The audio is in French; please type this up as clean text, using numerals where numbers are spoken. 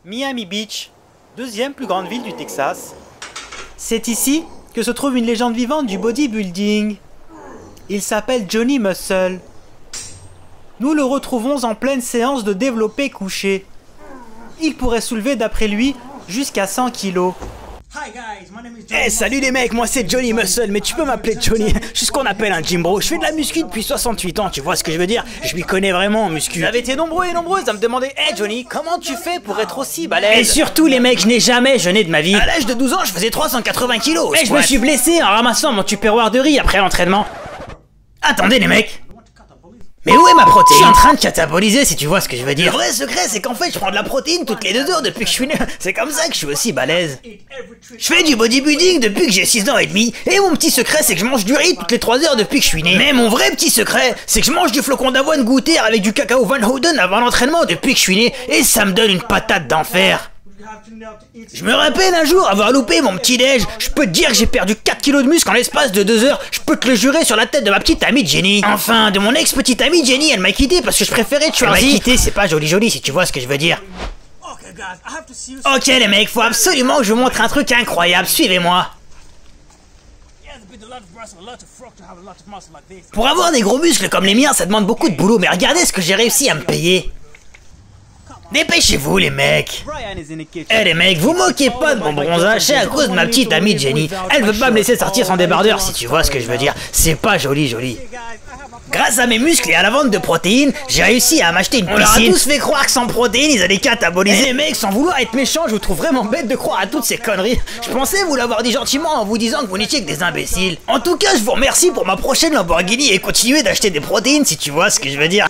Miami Beach, deuxième plus grande ville du Texas. C'est ici que se trouve une légende vivante du bodybuilding. Il s'appelle Johnny Muscle. Nous le retrouvons en pleine séance de développé couché. Il pourrait soulever d'après lui jusqu'à 100 kilos. Eh salut les mecs, moi c'est Johnny Muscle, mais tu peux m'appeler Johnny, je suis ce qu'on appelle un gym bro. Je fais de la muscu depuis 68 ans, tu vois ce que je veux dire? Je m'y connais vraiment en muscu. Vous avez été nombreux et nombreuses à me demander « Hey Johnny, comment tu fais pour être aussi balèze ?» Et surtout les mecs, je n'ai jamais jeûné de ma vie. À l'âge de 12 ans, je faisais 380 kilos. Et je me suis blessé en ramassant mon tupperware de riz après l'entraînement. Attendez les mecs, mais où est ma protéine? Je suis en train de cataboliser si tu vois ce que je veux dire. Le vrai secret c'est qu'en fait je prends de la protéine toutes les 2 heures depuis que je suis né. C'est comme ça que je suis aussi balèze. Je fais du bodybuilding depuis que j'ai 6 ans et demi. Et mon petit secret c'est que je mange du riz toutes les 3 heures depuis que je suis né. Mais mon vrai petit secret c'est que je mange du flocon d'avoine goûter avec du cacao Van Houten avant l'entraînement depuis que je suis né. Et ça me donne une patate d'enfer. Je me rappelle un jour avoir loupé mon petit déj. Je peux te dire que j'ai perdu 4 kilos de muscle en l'espace de 2 heures. Je peux te le jurer sur la tête de ma petite amie Jenny. Enfin, de mon ex-petite amie Jenny, elle m'a quitté parce que je préférais tuer. Elle m'a quitté, c'est pas joli si tu vois ce que je veux dire. Ok les mecs, faut absolument que je vous montre un truc incroyable, suivez-moi. Pour avoir des gros muscles comme les miens, ça demande beaucoup de boulot, mais regardez ce que j'ai réussi à me payer. Dépêchez-vous les mecs. Eh les mecs, vous moquez pas de mon bronzage, c'est à cause de ma petite amie Jenny. Elle veut pas me laisser sortir son débardeur si tu vois ce que je veux dire. C'est pas joli. Grâce à mes muscles et à la vente de protéines, j'ai réussi à m'acheter une piscine. On leur a tous fait croire que sans protéines, ils allaient cataboliser. Eh les mecs, sans vouloir être méchant, je vous trouve vraiment bête de croire à toutes ces conneries. Je pensais vous l'avoir dit gentiment en vous disant que vous n'étiez que des imbéciles. En tout cas, je vous remercie pour ma prochaine Lamborghini et continuez d'acheter des protéines si tu vois ce que je veux dire.